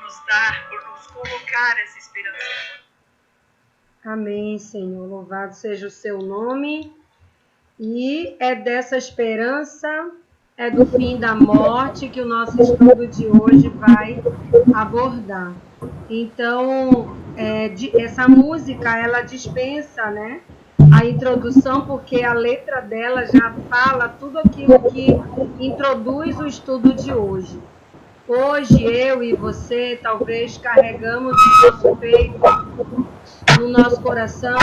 nos dar, por nos colocar essa esperança. Amém, Senhor. Louvado seja o seu nome. E é dessa esperança, é do fim da morte que o nosso estudo de hoje vai abordar. Então, essa música, ela dispensa, né, a introdução, porque a letra dela já fala tudo aquilo que introduz o estudo de hoje. Hoje, eu e você, talvez carregamos no nosso peito, no nosso coração,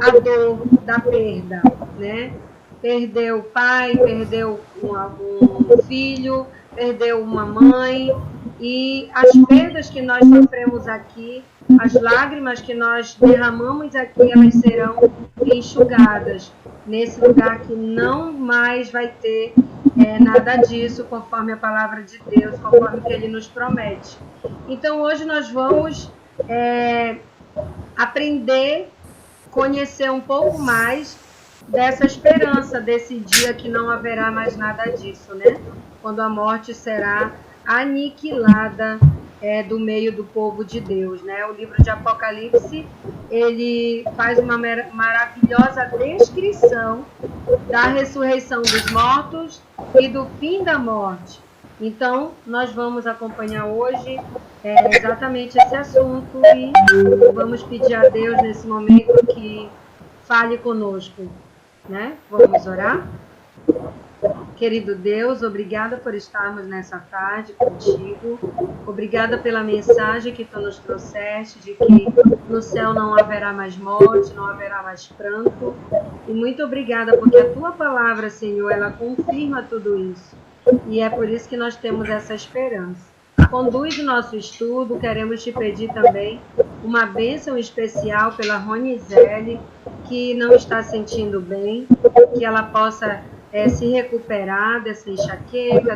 a dor da perda, né? Perdeu o pai, perdeu um filho, perdeu uma mãe, e as perdas que nós sofremos aqui, as lágrimas que nós derramamos aqui, elas serão enxugadas nesse lugar que não mais vai ter nada disso, conforme a palavra de Deus, conforme que Ele nos promete. Então, hoje nós vamos aprender, conhecer um pouco mais dessa esperança, desse dia que não haverá mais nada disso, né? Quando a morte será aniquilada do meio do povo de Deus, né? O livro de Apocalipse, ele faz uma maravilhosa descrição da ressurreição dos mortos e do fim da morte. Então, nós vamos acompanhar hoje exatamente esse assunto e vamos pedir a Deus nesse momento que fale conosco, né? Vamos orar? Querido Deus, obrigada por estarmos nessa tarde contigo. Obrigada pela mensagem que tu nos trouxeste, de que no céu não haverá mais morte, não haverá mais pranto. E muito obrigada porque a tua palavra, Senhor, ela confirma tudo isso. E é por isso que nós temos essa esperança. Conduz o nosso estudo, queremos te pedir também uma bênção especial pela Ronizele, que não está sentindo bem, que ela possa se recuperar dessa enxaqueca,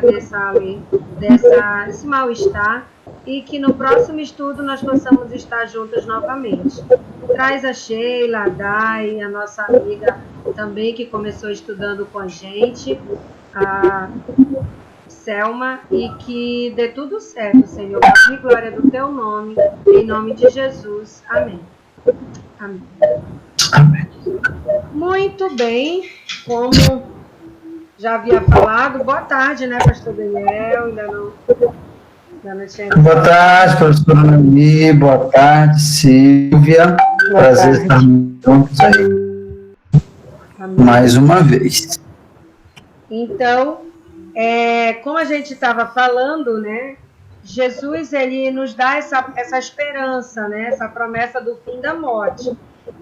desse mal-estar, e que no próximo estudo nós possamos estar juntos novamente. Traz a Sheila, a Dai, a nossa amiga também que começou estudando com a gente, a Selma, e que dê tudo certo, Senhor, para a glória do teu nome, em nome de Jesus. Amém. Amém. Amém. Muito bem, como já havia falado, boa tarde, né, pastor Daniel? Ainda não tinha... Boa tarde, professora Noemi, boa tarde, Silvia. Prazer estar juntos aí. Amém. Mais uma vez. Então, como a gente estava falando, né, Jesus, ele nos dá essa esperança, né, essa promessa do fim da morte.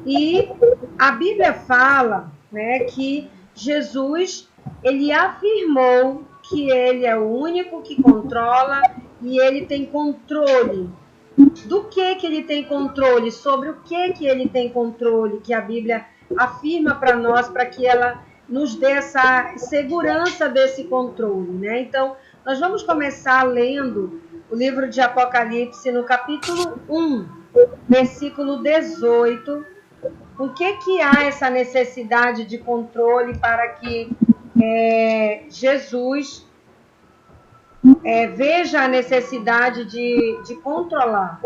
E a Bíblia fala, né, que Jesus, ele afirmou que ele é o único que controla e ele tem controle. Do que ele tem controle? Sobre o que ele tem controle? Que a Bíblia afirma para nós, para que ela nos dê essa segurança desse controle, né? Então, nós vamos começar lendo o livro de Apocalipse no capítulo 1, versículo 18. Por que há essa necessidade de controle para que Jesus veja a necessidade de controlar?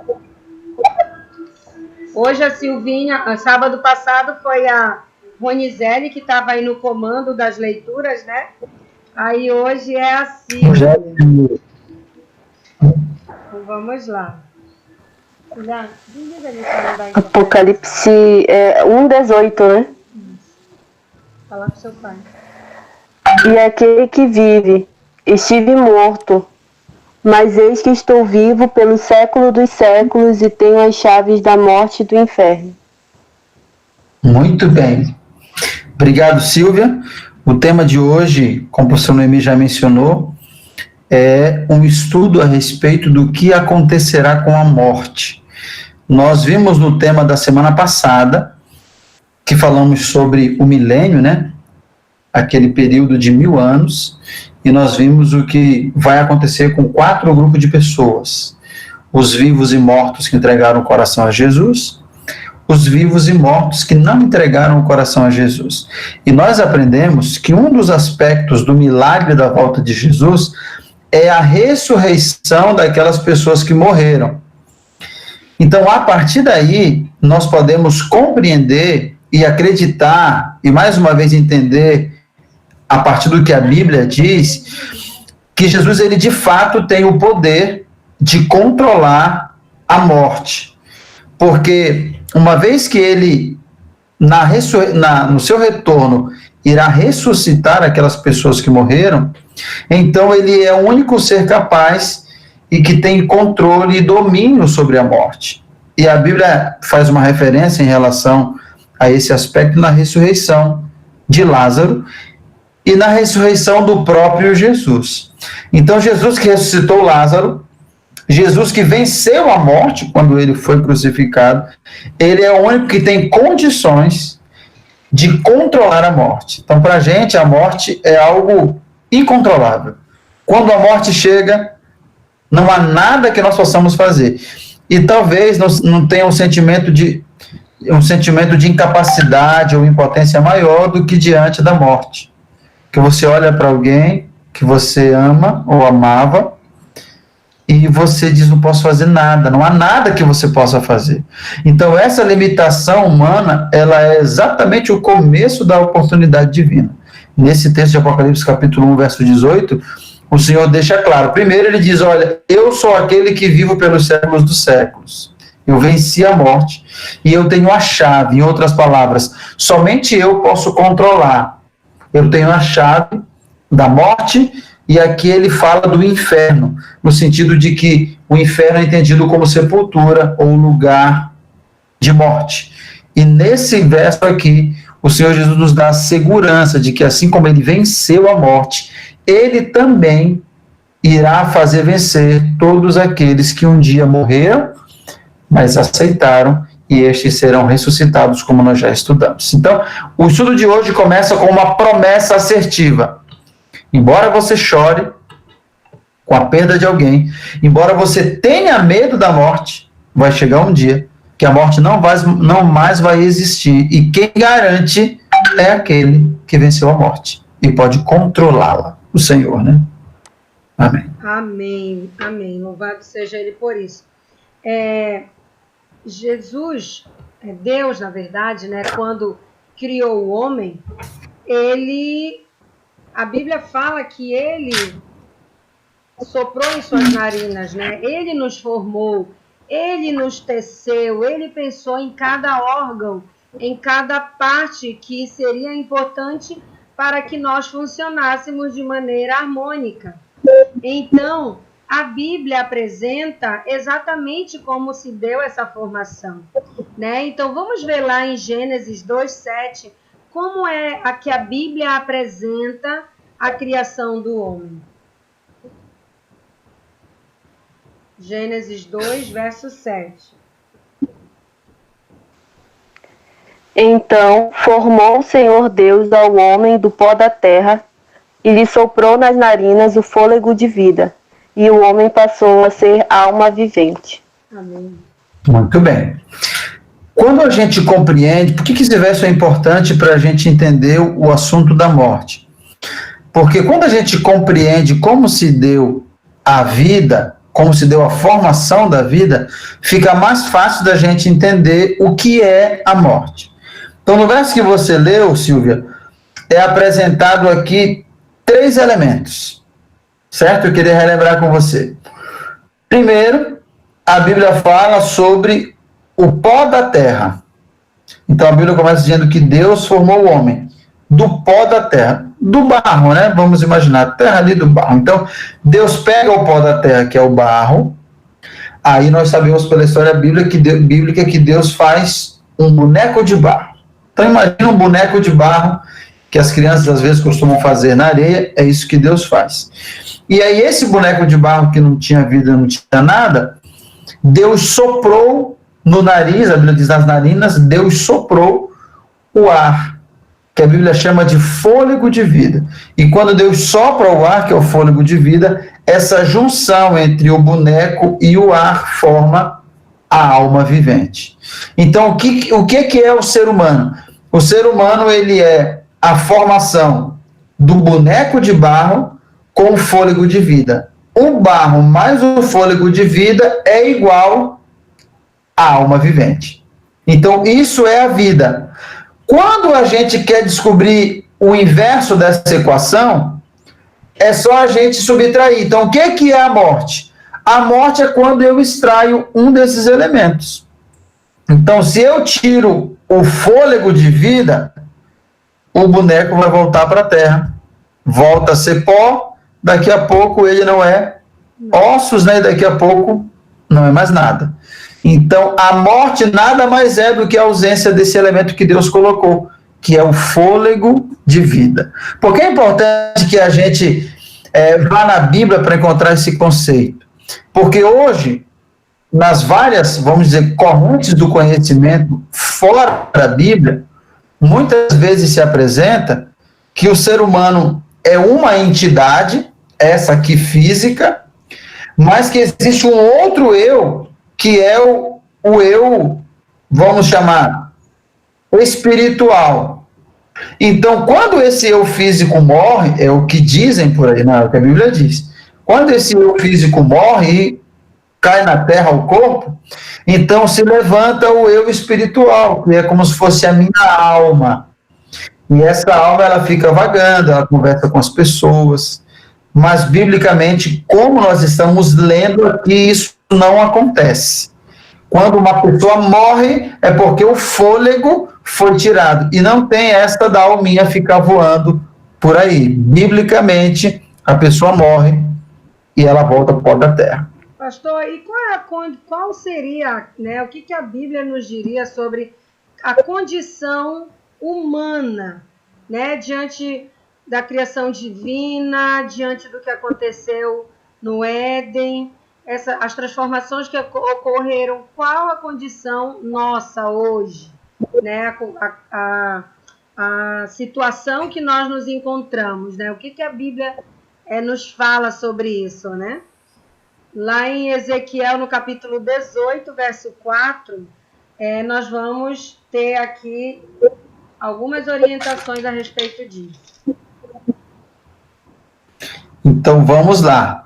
Hoje a Silvinha, sábado passado foi a Ronizele que estava aí no comando das leituras, né? Aí hoje é a Silvia. Então vamos lá. Apocalipse 1:18, né? Fala com seu pai. E aquele que vive, estive morto, mas eis que estou vivo pelo século dos séculos e tenho as chaves da morte e do inferno. Muito bem. Obrigado, Silvia. O tema de hoje, como o professor Noemi já mencionou, é um estudo a respeito do que acontecerá com a morte. Nós vimos no tema da semana passada, que falamos sobre o milênio, né? Aquele período de 1000 anos, e nós vimos o que vai acontecer com 4 grupos de pessoas: os vivos e mortos que entregaram o coração a Jesus, os vivos e mortos que não entregaram o coração a Jesus. E nós aprendemos que um dos aspectos do milagre da volta de Jesus é a ressurreição daquelas pessoas que morreram. Então, a partir daí, nós podemos compreender e acreditar, e mais uma vez entender, a partir do que a Bíblia diz, que Jesus, ele de fato tem o poder de controlar a morte. Porque uma vez que ele, no seu retorno, irá ressuscitar aquelas pessoas que morreram, então ele é o único ser capaz e que tem controle e domínio sobre a morte. E a Bíblia faz uma referência em relação a esse aspecto na ressurreição de Lázaro e na ressurreição do próprio Jesus. Então, Jesus que ressuscitou Lázaro, Jesus que venceu a morte quando ele foi crucificado, ele é o único que tem condições de controlar a morte. Então, para a gente, a morte é algo incontrolável. Quando a morte chega, não há nada que nós possamos fazer. E talvez não tenha um sentimento de incapacidade ou impotência maior do que diante da morte. Que você olha para alguém que você ama ou amava e você diz, não posso fazer nada, não há nada que você possa fazer. Então, essa limitação humana, ela é exatamente o começo da oportunidade divina. Nesse texto de Apocalipse, capítulo 1, verso 18, o Senhor deixa claro. Primeiro ele diz, olha, eu sou aquele que vivo pelos séculos dos séculos. Eu venci a morte e eu tenho a chave. Em outras palavras, somente eu posso controlar. Eu tenho a chave da morte. E aqui ele fala do inferno, no sentido de que o inferno é entendido como sepultura ou lugar de morte. E nesse verso aqui, o Senhor Jesus nos dá a segurança de que assim como ele venceu a morte, ele também irá fazer vencer todos aqueles que um dia morreram, mas aceitaram, e estes serão ressuscitados, como nós já estudamos. Então, o estudo de hoje começa com uma promessa assertiva. Embora você chore com a perda de alguém, embora você tenha medo da morte, vai chegar um dia que a morte não mais vai existir, e quem garante é aquele que venceu a morte e pode controlá-la, o Senhor, né? Amém. Amém, amém. Louvado seja Ele por isso. Jesus, Deus, na verdade, né, quando criou o homem, a Bíblia fala que ele soprou em suas narinas, né? Ele nos formou, ele nos teceu, ele pensou em cada órgão, em cada parte que seria importante para que nós funcionássemos de maneira harmônica. Então, a Bíblia apresenta exatamente como se deu essa formação, né? Então, vamos ver lá em Gênesis 2:7, como é a que a Bíblia apresenta a criação do homem. Gênesis 2, verso 7. Então formou o Senhor Deus ao homem do pó da terra e lhe soprou nas narinas o fôlego de vida, e o homem passou a ser alma vivente. Amém. Muito bem. Quando a gente compreende, por que esse verso é importante para a gente entender o assunto da morte? Porque quando a gente compreende como se deu a vida, como se deu a formação da vida, fica mais fácil da gente entender o que é a morte. Então, no verso que você leu, Silvia, é apresentado aqui 3 elementos, certo? Eu queria relembrar com você. Primeiro, a Bíblia fala sobre o pó da terra. Então a Bíblia começa dizendo que Deus formou o homem do pó da terra, do barro, né? Vamos imaginar, terra ali do barro. Então Deus pega o pó da terra, que é o barro. Aí nós sabemos pela história bíblica que Deus faz um boneco de barro. Então imagina um boneco de barro que as crianças às vezes costumam fazer na areia, é isso que Deus faz. E aí esse boneco de barro que não tinha vida, não tinha nada, Deus soprou no nariz, a Bíblia diz nas narinas, Deus soprou o ar, que a Bíblia chama de fôlego de vida. E quando Deus sopra o ar, que é o fôlego de vida, essa junção entre o boneco e o ar forma a alma vivente. Então, o que é o ser humano? O ser humano, ele é a formação do boneco de barro com o fôlego de vida. o barro mais o fôlego de vida é igual à alma vivente. Então, isso é a vida. Quando a gente quer descobrir o inverso dessa equação, é só a gente subtrair. Então, o que é a morte? A morte é quando eu extraio um desses elementos. Então, se eu tiro o fôlego de vida, o boneco vai voltar para a terra. Volta a ser pó, daqui a pouco ele não é ossos, né? E daqui a pouco não é mais nada. Então, a morte nada mais é do que a ausência desse elemento que Deus colocou, que é o fôlego de vida. Por que é importante que a gente vá na Bíblia para encontrar esse conceito? Porque hoje, nas várias, vamos dizer, correntes do conhecimento fora da Bíblia, muitas vezes se apresenta que o ser humano é uma entidade, essa aqui física, mas que existe um outro eu, que é o eu, vamos chamar, espiritual. Então, quando esse eu físico morre, é o que dizem por aí, não é o que a Bíblia diz. Quando esse eu físico morre e cai na terra o corpo, então se levanta o eu espiritual, que é como se fosse a minha alma. E essa alma, ela fica vagando, ela conversa com as pessoas. Mas, biblicamente, como nós estamos lendo aqui, isso não acontece. Quando uma pessoa morre, é porque o fôlego foi tirado. E não tem esta da alminha ficar voando por aí. Biblicamente, a pessoa morre e ela volta para o pó da terra. Pastor, e qual seria, né, o que a Bíblia nos diria sobre a condição humana, né, diante da criação divina, diante do que aconteceu no Éden, as transformações que ocorreram, qual a condição nossa hoje, né, a situação que nós nos encontramos, né, o que a Bíblia nos fala sobre isso, né? Lá em Ezequiel, no capítulo 18, verso 4, nós vamos ter aqui algumas orientações a respeito disso. Então, vamos lá.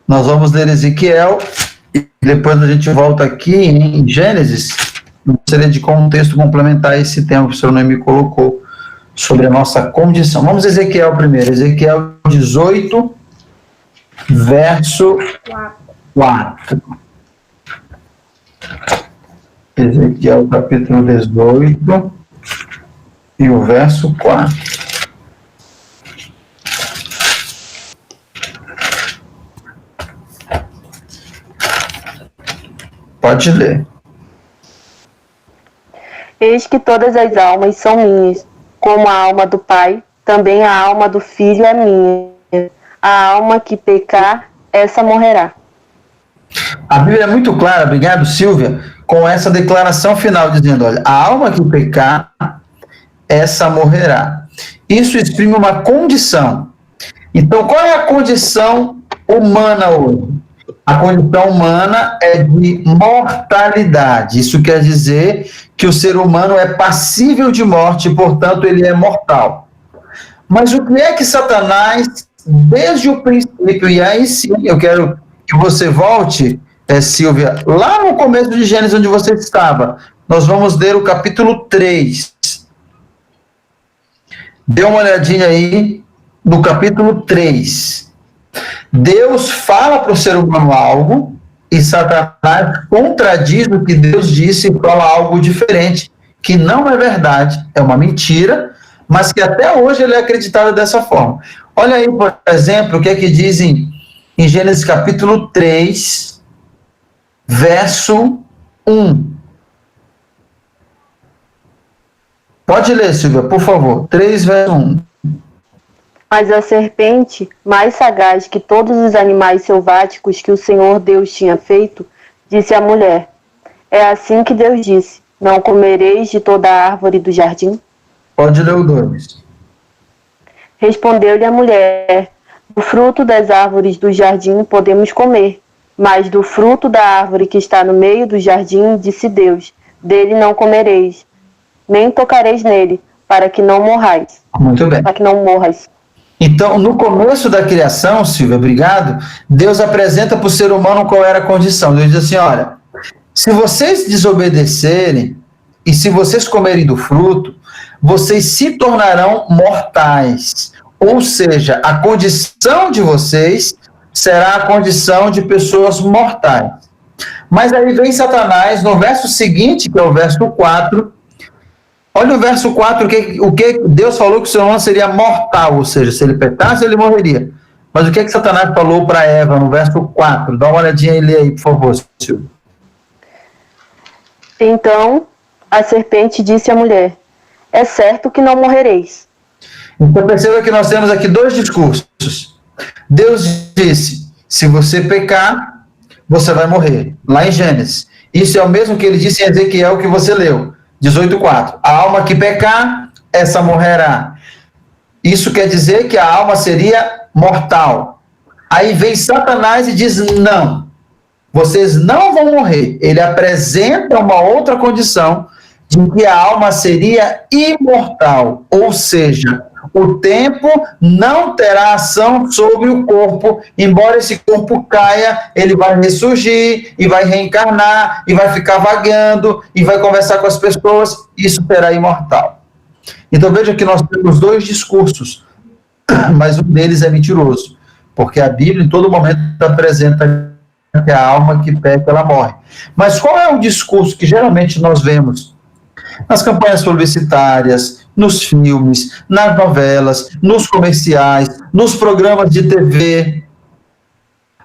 Nós vamos ler Ezequiel e depois a gente volta aqui em Gênesis. Gostaria de com um texto complementar esse tema que o senhor Noemi colocou sobre a nossa condição. Vamos a Ezequiel primeiro. Ezequiel 18, verso 4. Ezequiel capítulo 18 e o verso 4. Pode ler. Eis que todas as almas são minhas, como a alma do Pai, também a alma do Filho é minha. A alma que pecar, essa morrerá. A Bíblia é muito clara, obrigado, Silvia, com essa declaração final, dizendo, olha, a alma que pecar, essa morrerá. Isso exprime uma condição. Então, qual é a condição humana hoje? A condição humana é de mortalidade. Isso quer dizer que o ser humano é passível de morte, portanto, ele é mortal. Mas o que é que Satanás, desde o princípio, e aí sim, eu quero que você volte, Silvia, lá no começo de Gênesis, onde você estava, nós vamos ler o capítulo 3. Dê uma olhadinha aí no capítulo 3. Deus fala para o ser humano algo e Satanás contradiz o que Deus disse e fala algo diferente, que não é verdade, é uma mentira, mas que até hoje ele é acreditado dessa forma. Olha aí, por exemplo, o que é que dizem em Gênesis capítulo 3, verso 1. Pode ler, Silvia, por favor. 3, verso 1. Mas a serpente, mais sagaz que todos os animais selváticos que o Senhor Deus tinha feito, disse à mulher, é assim que Deus disse, não comereis de toda a árvore do jardim? Pode ler o 2. Respondeu-lhe a mulher, do fruto das árvores do jardim podemos comer, mas do fruto da árvore que está no meio do jardim, disse Deus, dele não comereis, nem tocareis nele, para que não morrais. Muito bem. Para que não morrais. Então, no começo da criação, Silvia, obrigado, Deus apresenta para o ser humano qual era a condição. Deus diz assim, olha, se vocês desobedecerem e se vocês comerem do fruto, vocês se tornarão mortais. Ou seja, a condição de vocês será a condição de pessoas mortais. Mas aí vem Satanás, no verso seguinte, que é o verso 4, olha o verso 4, o que Deus falou que o ser humano seria mortal, ou seja, se ele pecasse, ele morreria. Mas o que Satanás falou para Eva no verso 4? Dá uma olhadinha e lê aí, por favor, Silvio. Então a serpente disse à mulher: é certo que não morrereis. Então perceba que nós temos aqui dois discursos. Deus disse, se você pecar, você vai morrer. Lá em Gênesis. Isso é o mesmo que ele disse em Ezequiel que você leu. 18:4. A alma que pecar, essa morrerá. Isso quer dizer que a alma seria mortal. Aí vem Satanás e diz, não, vocês não vão morrer. Ele apresenta uma outra condição de que a alma seria imortal, ou seja, o tempo não terá ação sobre o corpo, embora esse corpo caia, ele vai ressurgir, e vai reencarnar, e vai ficar vagando, e vai conversar com as pessoas, isso será imortal. Então veja que nós temos dois discursos, mas um deles é mentiroso, porque a Bíblia em todo momento apresenta que a alma que peca, ela morre. Mas qual é o discurso que geralmente nós vemos nas campanhas publicitárias, nos filmes, nas novelas, nos comerciais, nos programas de TV?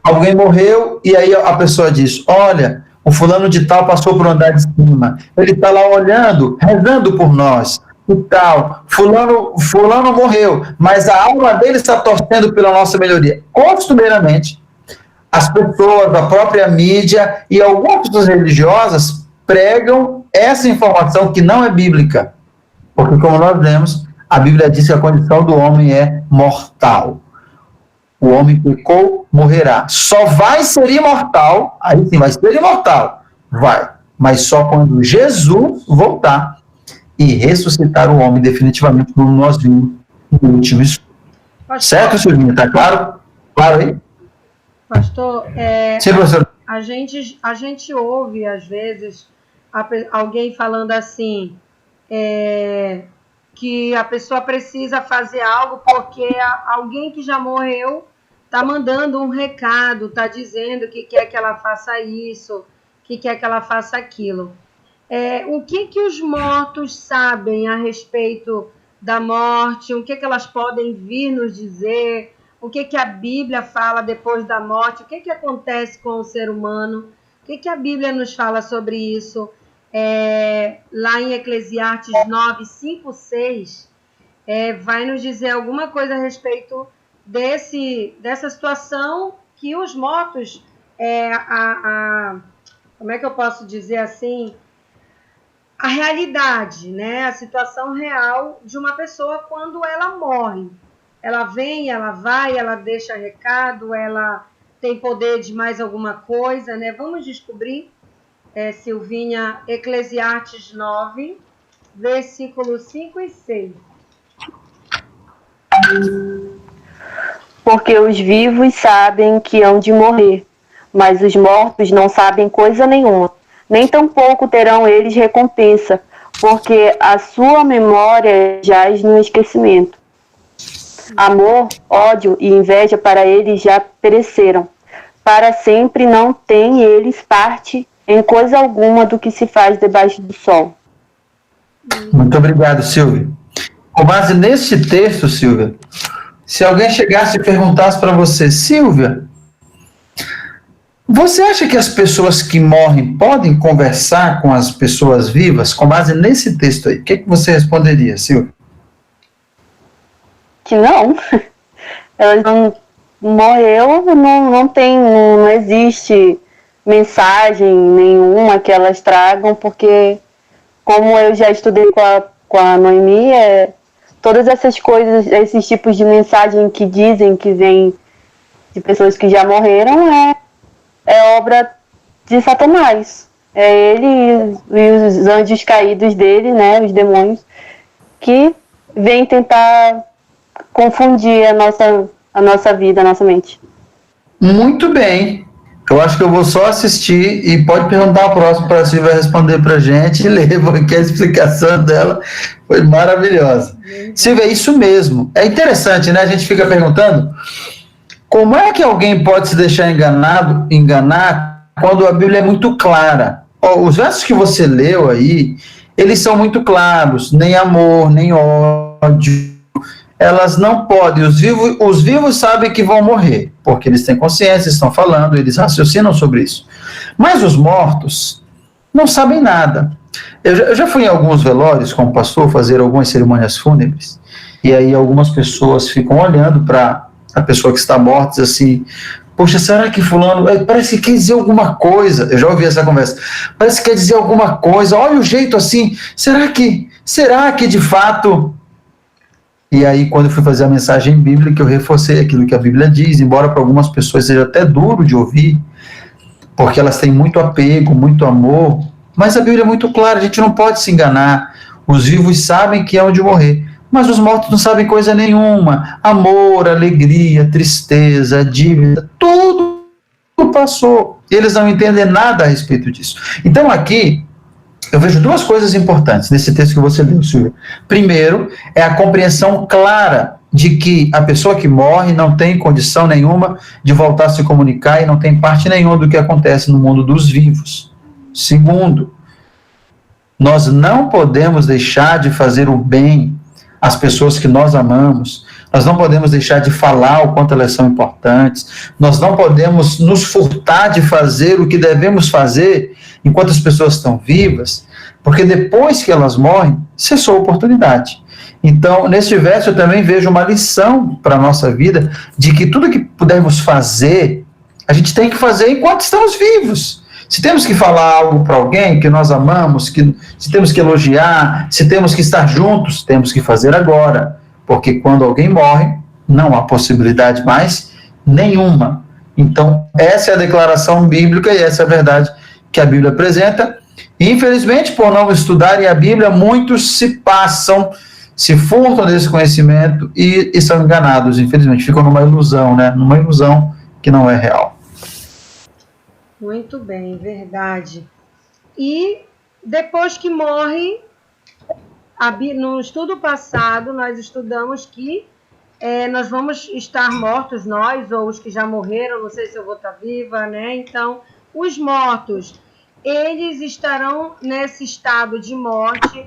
Alguém morreu e aí a pessoa diz, olha, o fulano de tal passou por andar de cima, ele está lá olhando, rezando por nós, e tal, fulano morreu, mas a alma dele está torcendo pela nossa melhoria. Costumeiramente, as pessoas, a própria mídia e algumas pessoas religiosas pregam essa informação que não é bíblica. Porque, como nós lemos, a Bíblia diz que a condição do homem é mortal. O homem pecou, morrerá. Só vai ser imortal, aí sim, vai ser imortal. Vai. Mas só quando Jesus voltar e ressuscitar o homem definitivamente, como nós vimos no último estudo. Certo, Silvinha? Está claro? Claro aí? Pastor, sim, professor. A gente ouve, às vezes, alguém falando assim, que a pessoa precisa fazer algo porque alguém que já morreu está mandando um recado, está dizendo que quer que ela faça isso, que quer que ela faça aquilo. O que os mortos sabem a respeito da morte? O que elas podem vir nos dizer? O que a Bíblia fala depois da morte? O que acontece com o ser humano? O que a Bíblia nos fala sobre isso? Lá em Eclesiastes 9, 5, 6, vai nos dizer alguma coisa a respeito dessa situação que os mortos, como é que eu posso dizer assim? A realidade, né? A situação real de uma pessoa quando ela morre. Ela vem, ela vai, ela deixa recado, ela tem poder de mais alguma coisa, né? Vamos descobrir, Silvinha, Eclesiastes 9, versículos 5 e 6. Porque os vivos sabem que hão de morrer, mas os mortos não sabem coisa nenhuma, nem tampouco terão eles recompensa, porque a sua memória jaz no esquecimento. Amor, ódio e inveja para eles já pereceram. Para sempre não têm eles parte em coisa alguma do que se faz debaixo do sol. Muito obrigado, Silvia. Com base nesse texto, Silvia, se alguém chegasse e perguntasse para você, Silvia, você acha que as pessoas que morrem podem conversar com as pessoas vivas? Com base nesse texto aí, o que você responderia, Silvia? Que não. Elas não morreu, não existe mensagem nenhuma que elas tragam, porque como eu já estudei com a Noemi, todas essas coisas, esses tipos de mensagem que dizem que vem de pessoas que já morreram, é obra de Satanás. É ele e os anjos caídos dele, né, os demônios, que vêm tentar confundir a nossa vida, a nossa mente. Muito bem. Eu acho que eu vou só assistir e pode perguntar a próxima para a Silvia responder para a gente e ler, porque a explicação dela foi maravilhosa. Silvia, é isso mesmo. É interessante, né? A gente fica perguntando como é que alguém pode se deixar enganar quando a Bíblia é muito clara. Os versos que você leu aí, eles são muito claros. Nem amor, nem ódio. Elas não podem. Os vivos sabem que vão morrer, porque eles têm consciência, estão falando, eles raciocinam sobre isso. Mas os mortos não sabem nada. Eu já fui em alguns velórios como pastor fazer algumas cerimônias fúnebres, e aí algumas pessoas ficam olhando para a pessoa que está morta assim: poxa, será que fulano parece que quer dizer alguma coisa? Eu já ouvi essa conversa. Parece que quer dizer alguma coisa. Olha o jeito assim. Será que de fato... E aí, quando eu fui fazer a mensagem bíblica, eu reforcei aquilo que a Bíblia diz, embora para algumas pessoas seja até duro de ouvir, porque elas têm muito apego, muito amor, mas a Bíblia é muito clara, a gente não pode se enganar. Os vivos sabem que é onde morrer, mas os mortos não sabem coisa nenhuma. Amor, alegria, tristeza, dívida, tudo passou. Eles não entendem nada a respeito disso. Então, aqui... eu vejo duas coisas importantes nesse texto que você leu, Silvia. Primeiro, é a compreensão clara de que a pessoa que morre não tem condição nenhuma de voltar a se comunicar e não tem parte nenhuma do que acontece no mundo dos vivos. Segundo, nós não podemos deixar de fazer o bem às pessoas que nós amamos. Nós não podemos deixar de falar o quanto elas são importantes. Nós não podemos nos furtar de fazer o que devemos fazer enquanto as pessoas estão vivas, porque depois que elas morrem, cessou a oportunidade. Então, nesse verso eu também vejo uma lição para a nossa vida, de que tudo que pudermos fazer, a gente tem que fazer enquanto estamos vivos. Se temos que falar algo para alguém que nós amamos, se temos que elogiar, se temos que estar juntos, temos que fazer agora, porque quando alguém morre, não há possibilidade mais nenhuma. Então, essa é a declaração bíblica e essa é a verdade que a Bíblia apresenta. E, infelizmente, por não estudarem a Bíblia, muitos se passam, se furtam desse conhecimento e são enganados, infelizmente, ficam numa ilusão, né? Numa ilusão que não é real. Muito bem, verdade. E depois que morre, no estudo passado, nós estudamos que nós vamos estar mortos, nós, ou os que já morreram, não sei se eu vou estar viva, né? Então, os mortos, eles estarão nesse estado de morte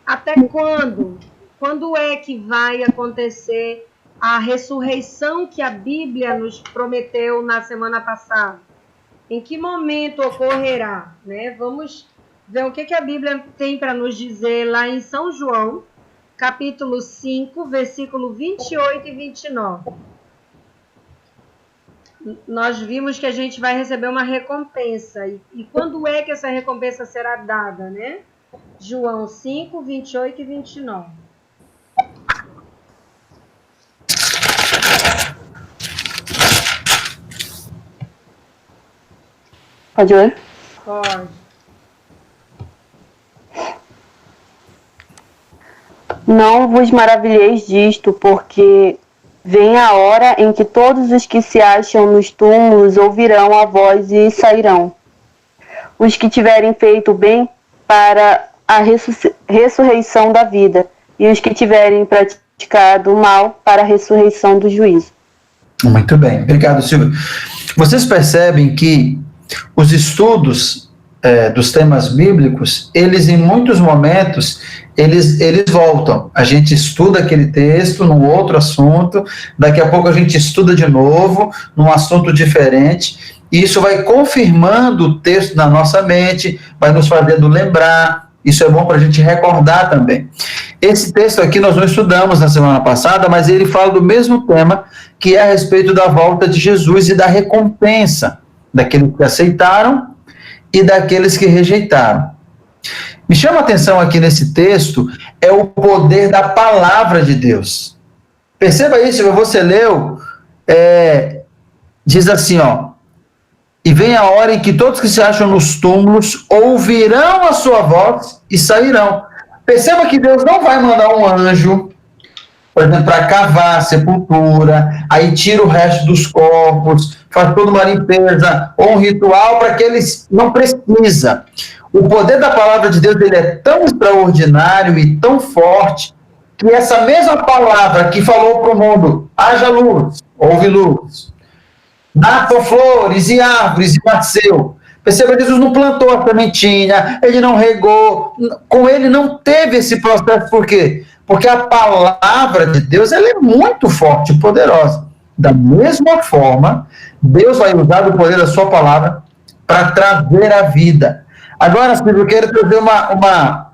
até quando? Quando é que vai acontecer a ressurreição que a Bíblia nos prometeu na semana passada? Em que momento ocorrerá? Né? Vamos ver o que a Bíblia tem para nos dizer lá em São João, capítulo 5, versículo 28 e 29. Nós vimos que a gente vai receber uma recompensa. E quando é que essa recompensa será dada, né? João 5, 28 e 29. Pode ler? Pode. Não vos maravilheis disto, porque vem a hora em que todos os que se acham nos túmulos ouvirão a voz e sairão. Os que tiverem feito bem para a ressurreição da vida, e os que tiverem praticado mal para a ressurreição do juízo. Muito bem, obrigado, Silvia. Vocês percebem que os estudos dos temas bíblicos, eles em muitos momentos, eles voltam. A gente estuda aquele texto num outro assunto, daqui a pouco a gente estuda de novo, num assunto diferente, e isso vai confirmando o texto na nossa mente, vai nos fazendo lembrar. Isso é bom para a gente recordar também. Esse texto aqui nós não estudamos na semana passada, mas ele fala do mesmo tema, que é a respeito da volta de Jesus e da recompensa daqueles que aceitaram e daqueles que rejeitaram. Me chama a atenção aqui nesse texto é o poder da palavra de Deus. Perceba isso, você leu, diz assim, ó, e vem a hora em que todos que se acham nos túmulos ouvirão a sua voz e sairão. Perceba que Deus não vai mandar um anjo por exemplo, para cavar a sepultura, aí tira o resto dos corpos, faz toda uma limpeza, ou um ritual para que eles não precisa. O poder da palavra de Deus ele é tão extraordinário e tão forte que essa mesma palavra que falou para o mundo, haja luz, houve luz, nasçam flores e árvores e nasceu. Perceba, Jesus não plantou a sementinha, ele não regou, com ele não teve esse processo, por quê? Porque a palavra de Deus ela é muito forte e poderosa. Da mesma forma, Deus vai usar o poder da sua palavra para trazer a vida. Agora, Silvio, eu quero trazer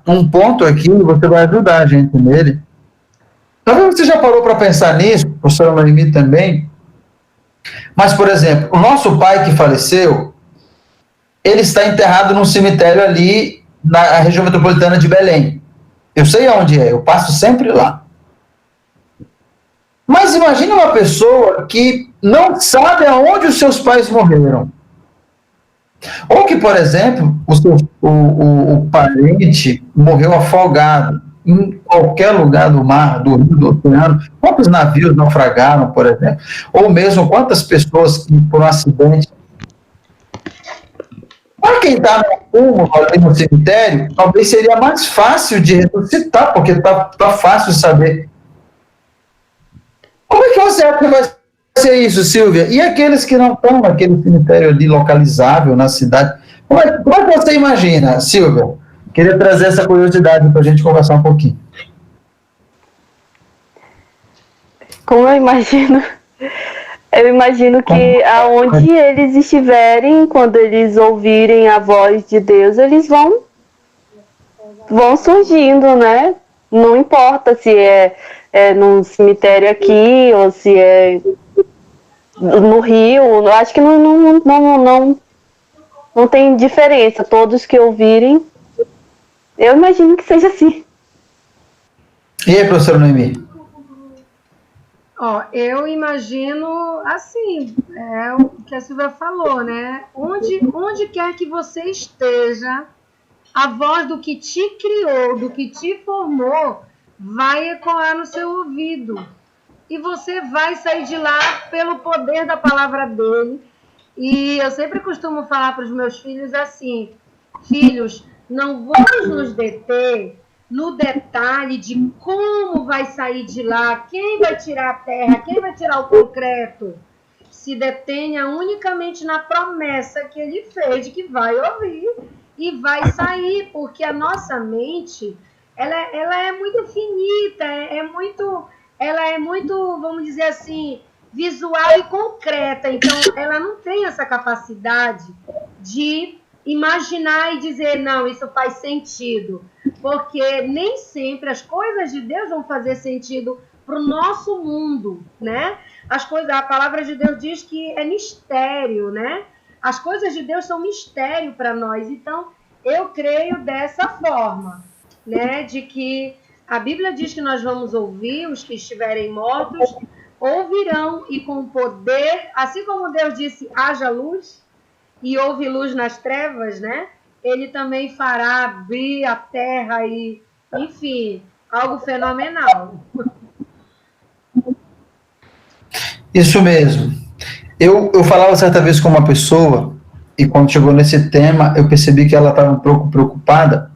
um ponto aqui, você vai ajudar a gente nele. Talvez você já parou para pensar nisso, o professor Noemi também, mas, por exemplo, o nosso pai que faleceu, ele está enterrado num cemitério ali na região metropolitana de Belém. Eu sei aonde é, eu passo sempre lá. Mas imagine uma pessoa que não sabe aonde os seus pais morreram. Ou que, por exemplo, o parente morreu afogado em qualquer lugar do mar, do rio, do oceano. Quantos navios naufragaram, por exemplo? Ou mesmo quantas pessoas que, por um acidente. Para quem está no túmulo, ali no cemitério, talvez seria mais fácil de ressuscitar, porque está fácil de saber. Como é que você acha que vai ser isso, Silvia? E aqueles que não estão naquele cemitério ali localizável na cidade? Como é que você imagina, Silvia? Queria trazer essa curiosidade para a gente conversar um pouquinho. Como eu imagino? Eu imagino que aonde eles estiverem, quando eles ouvirem a voz de Deus, eles vão surgindo, né? Não importa se é num cemitério aqui ou se é no rio. Eu acho que não tem diferença. Todos que ouvirem, eu imagino que seja assim. E aí, professora Noemi? Eu imagino, assim, o que a Silvia falou, né? Onde quer que você esteja, a voz do que te criou, do que te formou, vai ecoar no seu ouvido. E você vai sair de lá pelo poder da palavra dele. E eu sempre costumo falar para os meus filhos assim, filhos, não vamos nos deter no detalhe de como vai sair de lá, quem vai tirar a terra, quem vai tirar o concreto. Se detenha unicamente na promessa que ele fez de que vai ouvir e vai sair, porque a nossa mente, ela é muito finita, ela é muito, vamos dizer assim, visual e concreta. Então, ela não tem essa capacidade de imaginar e dizer, não, isso faz sentido. Porque nem sempre as coisas de Deus vão fazer sentido para o nosso mundo, né? A palavra de Deus diz que é mistério, né? As coisas de Deus são mistério para nós. Então, eu creio dessa forma, né? De que a Bíblia diz que nós vamos ouvir, os que estiverem mortos ouvirão, e com poder, assim como Deus disse, haja luz, e houve luz nas trevas, né? Ele também fará abrir a terra e, enfim, algo fenomenal. Isso mesmo. Eu falava certa vez com uma pessoa, e quando chegou nesse tema, eu percebi que ela estava um pouco preocupada,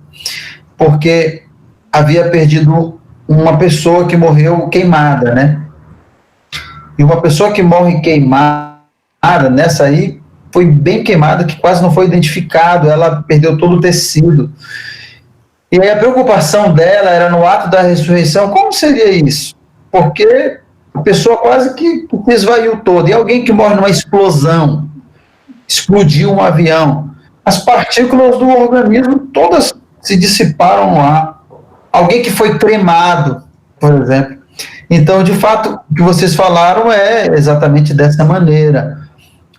porque havia perdido uma pessoa que morreu queimada, né? E uma pessoa que morre queimada, nessa aí, foi bem queimada, que quase não foi identificado, ela perdeu todo o tecido. E aí a preocupação dela era no ato da ressurreição, como seria isso? Porque a pessoa quase que se esvaiu toda. E alguém que morre numa explosão, explodiu um avião, as partículas do organismo todas se dissiparam lá. Alguém que foi cremado, por exemplo. Então, de fato, o que vocês falaram é exatamente dessa maneira.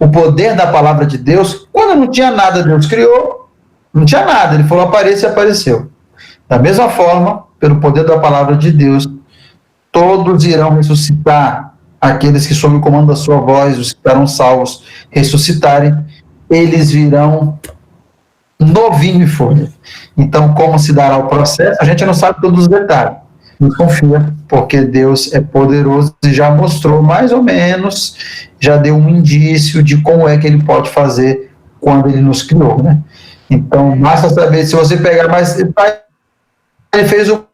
O poder da palavra de Deus, quando não tinha nada, Deus criou, não tinha nada, ele falou apareça e apareceu. Da mesma forma, pelo poder da palavra de Deus, todos irão ressuscitar, aqueles que sob o comando da sua voz, os que estarão salvos, ressuscitarem, eles virão novinho e folha. Então, como se dará o processo, a gente não sabe todos os detalhes, desconfia, porque Deus é poderoso e já mostrou mais ou menos, já deu um indício de como é que ele pode fazer quando ele nos criou, né? Então, basta saber, se você pegar mais... Ele fez o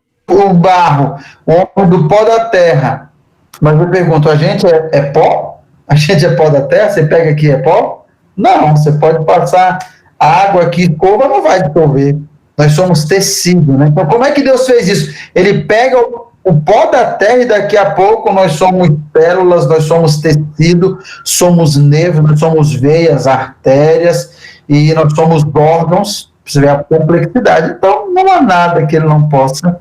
barro, o homem do pó da terra. Mas eu pergunto, a gente é pó? A gente é pó da terra? Você pega aqui, é pó? Não, você pode passar água aqui, escova, não vai dissolver. Nós somos tecido, né? Então, como é que Deus fez isso? Ele pega o pó da terra e daqui a pouco nós somos células, nós somos tecido, somos nervos, nós somos veias, artérias e nós somos órgãos. Você vê a complexidade. Então, não há nada que ele não possa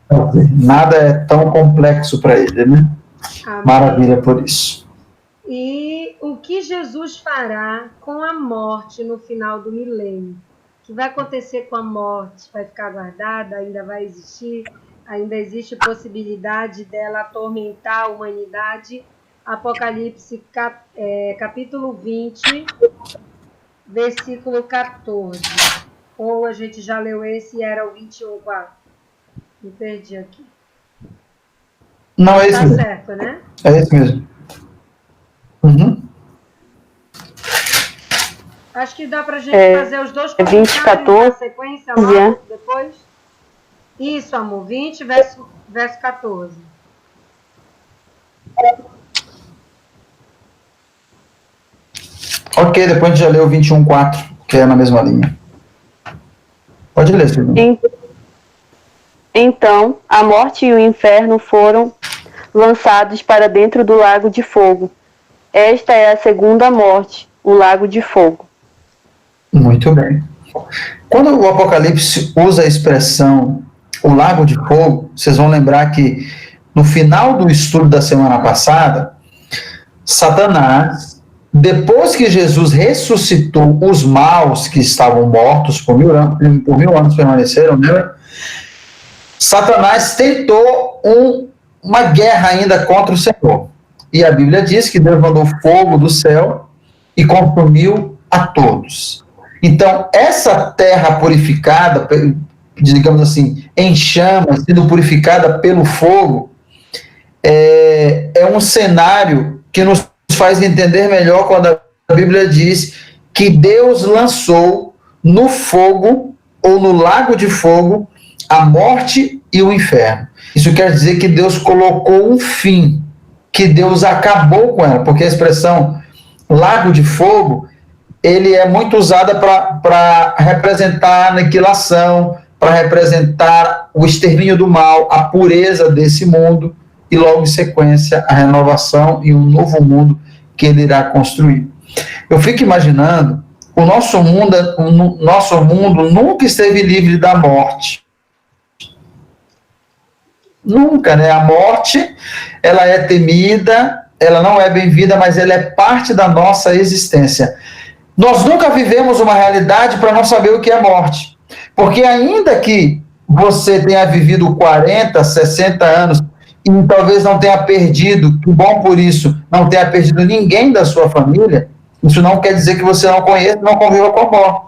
fazer. Nada é tão complexo para ele, né? Amém. Maravilha por isso. E o que Jesus fará com a morte no final do milênio? O que vai acontecer com a morte? Vai ficar guardada? Ainda vai existir? Ainda existe possibilidade dela atormentar a humanidade? Apocalipse capítulo 20, versículo 14. Ou a gente já leu esse e era o 21, 4. Me perdi aqui. Não, é esse Tá mesmo. certo, né? É esse mesmo. Uhum. Acho que dá pra gente fazer os dois 20, 14, na sequência logo, depois. Isso, amor. 20, verso 14. Ok, depois a gente já leu 21:4, que é na mesma linha. Pode ler, Silvio. Então, a morte e o inferno foram lançados para dentro do lago de fogo. Esta é a segunda morte, o lago de fogo. Muito bem. Quando o Apocalipse usa a expressão o lago de fogo, vocês vão lembrar que no final do estudo da semana passada, Satanás, depois que Jesus ressuscitou os maus que estavam mortos por mil anos permaneceram, né? Satanás tentou uma guerra ainda contra o Senhor. E a Bíblia diz que Deus mandou fogo do céu e consumiu a todos. Então, essa terra purificada, digamos assim, em chamas, sendo purificada pelo fogo, é um cenário que nos faz entender melhor quando a Bíblia diz que Deus lançou no fogo, ou no lago de fogo, a morte e o inferno. Isso quer dizer que Deus colocou um fim, que Deus acabou com ela, porque a expressão lago de fogo, ele é muito usada para representar a aniquilação, para representar o extermínio do mal, a pureza desse mundo, e logo em sequência a renovação e um novo mundo que ele irá construir. Eu fico imaginando, o nosso mundo nunca esteve livre da morte. Nunca, né? A morte, ela é temida, ela não é bem-vinda, mas ela é parte da nossa existência. Nós nunca vivemos uma realidade para não saber o que é morte. Porque ainda que você tenha vivido 40, 60 anos e talvez não tenha perdido, que bom por isso, não tenha perdido ninguém da sua família, isso não quer dizer que você não conheça, não conviva com a morte.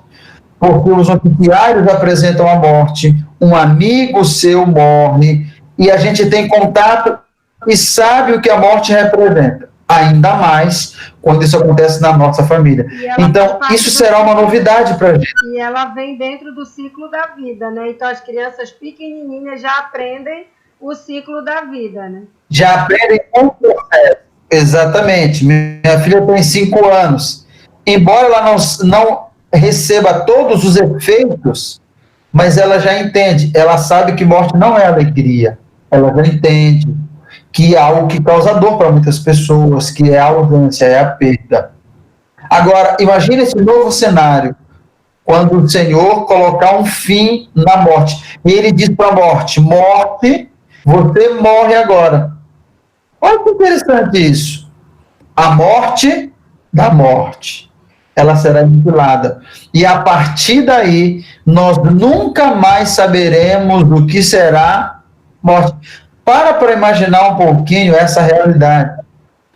Porque os noticiários apresentam a morte, um amigo seu morre, e a gente tem contato e sabe o que a morte representa. Ainda mais quando isso acontece na nossa família. Então, isso será uma novidade para a gente. E ela vem dentro do ciclo da vida, né? Então, as crianças pequenininhas já aprendem o ciclo da vida, né? Já aprendem com o processo. Exatamente. Minha filha tem 5 anos. Embora ela não receba todos os efeitos, mas ela já entende. Ela sabe que morte não é alegria. Ela já entende que é algo que causa dor para muitas pessoas, que é a ausência, é a perda. Agora, imagine esse novo cenário, quando o Senhor colocar um fim na morte. E ele diz para a morte, morte, você morre agora. Olha que interessante isso. A morte da morte, ela será aniquilada. E a partir daí, nós nunca mais saberemos o que será morte. Para imaginar um pouquinho essa realidade.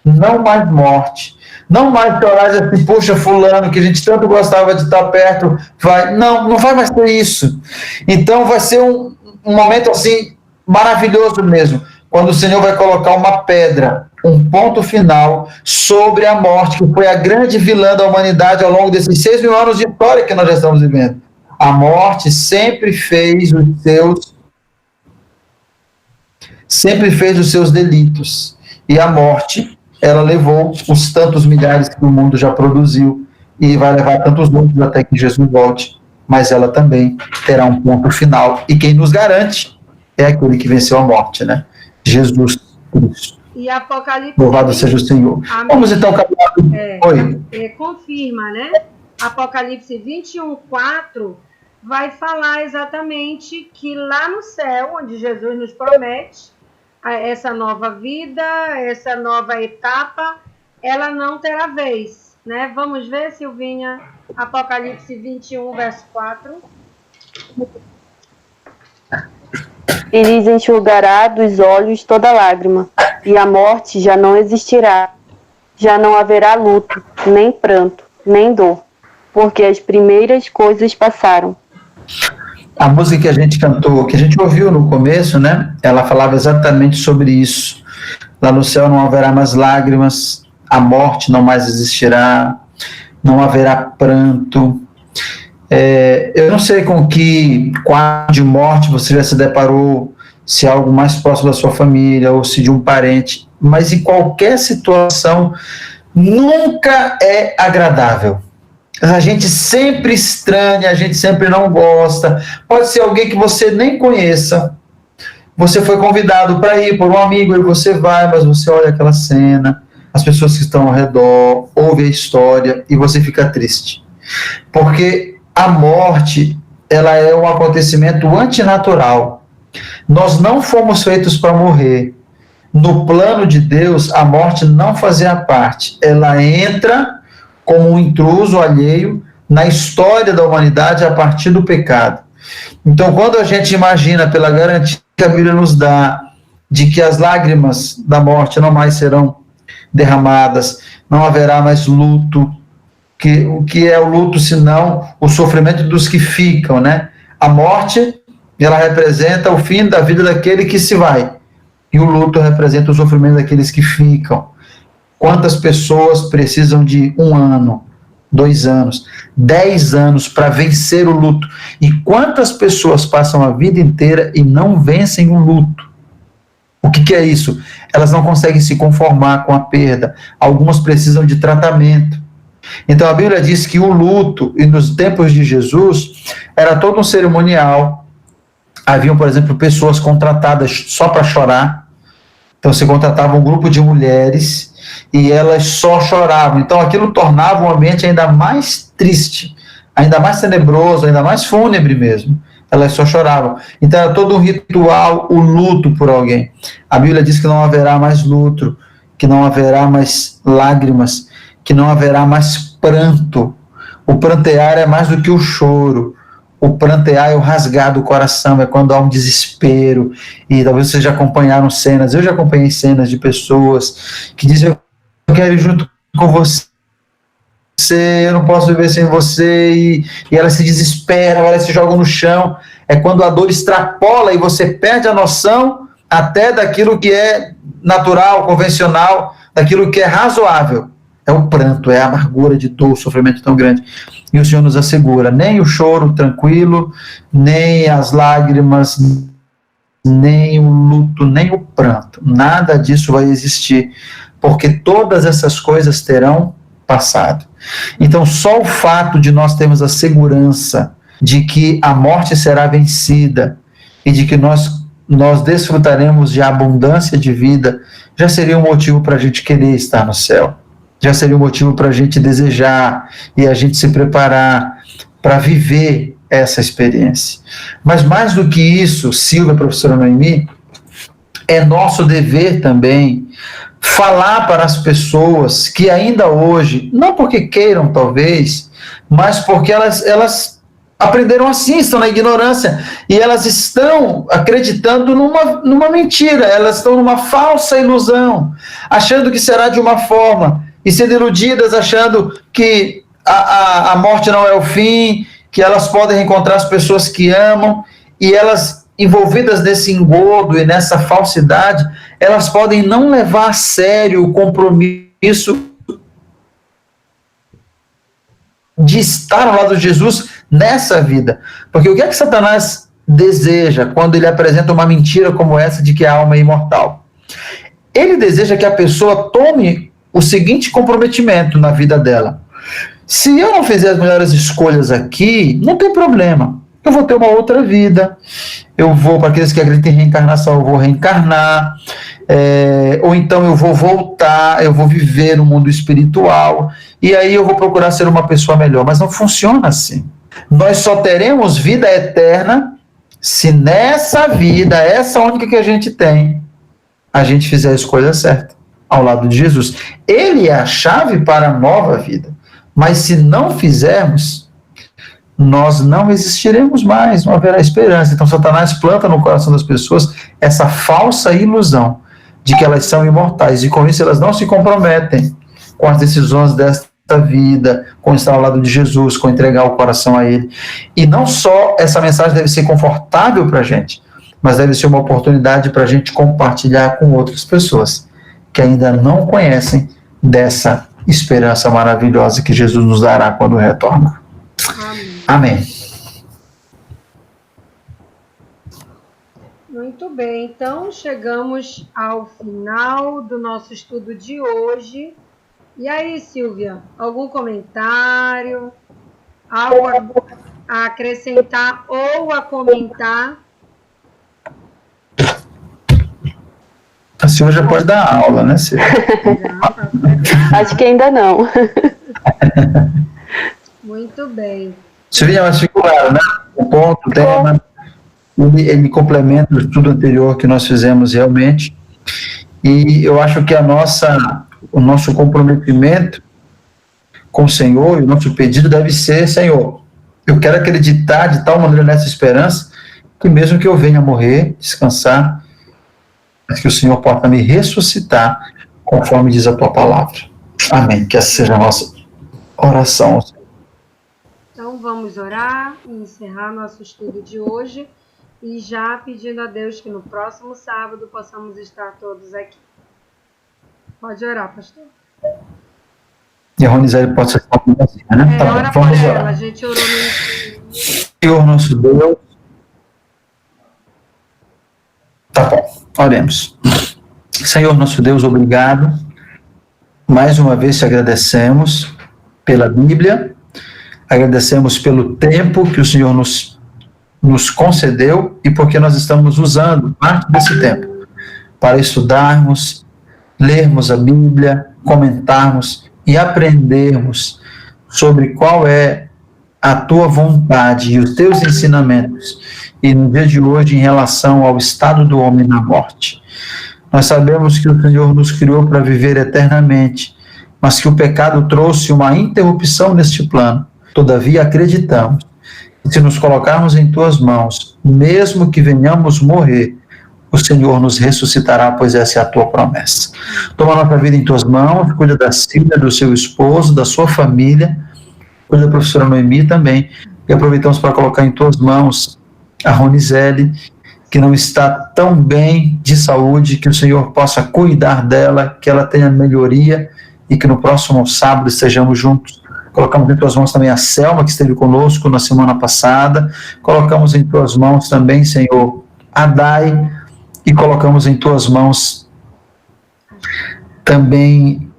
Não mais morte. Não mais chorar assim, puxa, fulano, que a gente tanto gostava de estar perto, vai. Não vai mais ter isso. Então vai ser um momento assim, maravilhoso mesmo, quando o Senhor vai colocar uma pedra, um ponto final sobre a morte, que foi a grande vilã da humanidade ao longo desses 6.000 anos de história que nós já estamos vivendo. A morte sempre fez os seus delitos. E a morte, ela levou os tantos milhares que o mundo já produziu e vai levar tantos outros até que Jesus volte. Mas ela também terá um ponto final. E quem nos garante é aquele que venceu a morte, né? Jesus Cristo. E Apocalipse... Louvado seja o Senhor. Amém. Vamos então, capítulo... Oi. Confirma, né? Apocalipse 21:4 vai falar exatamente que lá no céu, onde Jesus nos promete essa nova vida, essa nova etapa, ela não terá vez, né? Vamos ver, Silvinha, Apocalipse 21, verso 4. E lhes enxugará dos olhos toda lágrima, e a morte já não existirá. Já não haverá luto, nem pranto, nem dor, porque as primeiras coisas passaram. A música que a gente cantou, que a gente ouviu no começo, né? Ela falava exatamente sobre isso. Lá no céu não haverá mais lágrimas, a morte não mais existirá, não haverá pranto. Eu não sei com que quadro de morte você já se deparou, se é algo mais próximo da sua família ou se de um parente, mas em qualquer situação nunca é agradável. A gente sempre estranha, a gente sempre não gosta. Pode ser alguém que você nem conheça. Você foi convidado para ir por um amigo e você vai, mas você olha aquela cena, as pessoas que estão ao redor, ouve a história e você fica triste. Porque a morte, ela é um acontecimento antinatural. Nós não fomos feitos para morrer. No plano de Deus, a morte não fazia parte. Ela entra como um intruso alheio na história da humanidade a partir do pecado. Então, quando a gente imagina, pela garantia que a Bíblia nos dá, de que as lágrimas da morte não mais serão derramadas, não haverá mais luto, o que é o luto senão o sofrimento dos que ficam, né? A morte, ela representa o fim da vida daquele que se vai, e o luto representa o sofrimento daqueles que ficam. Quantas pessoas precisam de 1 ano, 2 anos, 10 anos para vencer o luto? E quantas pessoas passam a vida inteira e não vencem o luto? O que é isso? Elas não conseguem se conformar com a perda. Algumas precisam de tratamento. Então a Bíblia diz que o luto, e nos tempos de Jesus, era todo um cerimonial. Haviam, por exemplo, pessoas contratadas só para chorar. Então se contratava um grupo de mulheres e elas só choravam. Então aquilo tornava o ambiente ainda mais triste, ainda mais tenebroso, ainda mais fúnebre mesmo. Elas só choravam. Então era todo um ritual, o luto por alguém. A Bíblia diz que não haverá mais luto, que não haverá mais lágrimas, que não haverá mais pranto. O prantear é mais do que o choro. O prantear é o rasgar do coração, é quando há um desespero. E talvez vocês já acompanharam cenas, eu já acompanhei cenas de pessoas que dizem: eu quero ir junto com você, eu não posso viver sem você, e elas se desesperam, elas se jogam no chão. É quando a dor extrapola e você perde a noção até daquilo que é natural, convencional, daquilo que é razoável. É o pranto, é a amargura de dor, o sofrimento tão grande. E o Senhor nos assegura: nem o choro tranquilo, nem as lágrimas, nem o luto, nem o pranto, nada disso vai existir, porque todas essas coisas terão passado. Então, só o fato de nós termos a segurança de que a morte será vencida e de que nós desfrutaremos de abundância de vida, já seria um motivo para a gente querer estar no céu. Já seria um motivo para a gente desejar e a gente se preparar para viver essa experiência. Mas mais do que isso, Silvia, professora Noemi, é nosso dever também falar para as pessoas que ainda hoje, não porque queiram talvez, mas porque elas aprenderam assim, estão na ignorância, e elas estão acreditando numa mentira, elas estão numa falsa ilusão, achando que será de uma forma, e sendo iludidas, achando que a morte não é o fim, que elas podem encontrar as pessoas que amam, e elas envolvidas nesse engodo e nessa falsidade, elas podem não levar a sério o compromisso de estar ao lado de Jesus nessa vida. Porque o que é que Satanás deseja quando ele apresenta uma mentira como essa de que a alma é imortal? Ele deseja que a pessoa tome o seguinte comprometimento na vida dela: se eu não fizer as melhores escolhas aqui, não tem problema, eu vou ter uma outra vida, eu vou, para aqueles que acreditam em reencarnação, eu vou reencarnar, ou então eu vou voltar, eu vou viver no mundo espiritual, e aí eu vou procurar ser uma pessoa melhor. Mas não funciona assim. Nós só teremos vida eterna se nessa vida, essa única que a gente tem, a gente fizer a escolha certa, ao lado de Jesus. Ele é a chave para a nova vida. Mas se não fizermos, nós não existiremos mais, não haverá esperança. Então Satanás planta no coração das pessoas essa falsa ilusão de que elas são imortais, e com isso elas não se comprometem com as decisões desta vida, com estar ao lado de Jesus, com entregar o coração a Ele. E não só essa mensagem deve ser confortável para a gente, mas deve ser uma oportunidade para a gente compartilhar com outras pessoas que ainda não conhecem dessa esperança maravilhosa que Jesus nos dará quando retorna. Amém. Amém. Muito bem, então chegamos ao final do nosso estudo de hoje. E aí, Silvia, algum comentário? Algo a acrescentar ou a comentar? A Silvia já pode dar aula, né, Silvia? Acho que ainda não. Muito bem. Silvia, mas ficou claro, né? O ponto, o tema, ele complementa o estudo anterior que nós fizemos realmente. E eu acho que o nosso comprometimento com o Senhor, e o nosso pedido deve ser: Senhor, eu quero acreditar de tal maneira nessa esperança, que mesmo que eu venha morrer, descansar, mas que o Senhor possa me ressuscitar, conforme diz a tua palavra. Amém. Que essa seja a nossa oração. Então vamos orar e encerrar nosso estudo de hoje, e já pedindo a Deus que no próximo sábado possamos estar todos aqui. Pode orar, pastor. E a Ronizete pode ser uma né? Tá ora bom, vamos por ela. orar. A gente orou no... Senhor nosso Deus. Tá bom, oremos. Senhor nosso Deus, obrigado. Mais uma vez te agradecemos pela Bíblia, agradecemos pelo tempo que o Senhor nos concedeu e porque nós estamos usando parte desse tempo para estudarmos, lermos a Bíblia, comentarmos e aprendermos sobre qual é a tua vontade e os teus ensinamentos, e no dia de hoje em relação ao estado do homem na morte. Nós sabemos que o Senhor nos criou para viver eternamente, mas que o pecado trouxe uma interrupção neste plano. Todavia acreditamos que, se nos colocarmos em tuas mãos, mesmo que venhamos morrer, o Senhor nos ressuscitará, pois essa é a tua promessa. Toma a nossa vida em tuas mãos, cuida da Sílvia, do seu esposo, da sua família, cuida da professora Noemi também, e aproveitamos para colocar em tuas mãos a Ronizete, que não está tão bem de saúde, que o Senhor possa cuidar dela, que ela tenha melhoria, e que no próximo sábado estejamos juntos. Colocamos em tuas mãos também a Selma, que esteve conosco na semana passada, colocamos em tuas mãos também, Senhor, a Dai, e colocamos em tuas mãos também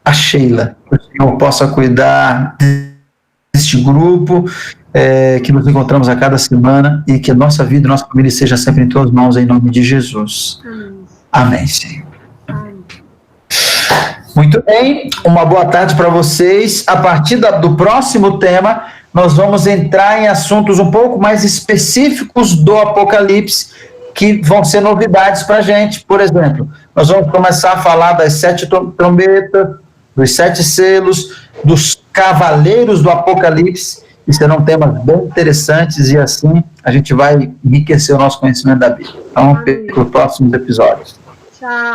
a Sheila, que o Senhor possa cuidar deste grupo, que nos encontramos a cada semana, e que a nossa vida, nossa família esteja sempre em tuas mãos, em nome de Jesus. Amém, Senhor. Muito bem, uma boa tarde para vocês. A partir do próximo tema, nós vamos entrar em assuntos um pouco mais específicos do Apocalipse, que vão ser novidades para a gente. Por exemplo, nós vamos começar a falar das 7 trombetas, dos 7 selos, dos cavaleiros do Apocalipse, e serão temas bem interessantes, e assim a gente vai enriquecer o nosso conhecimento da Bíblia. Então, para os próximos episódios. Tchau.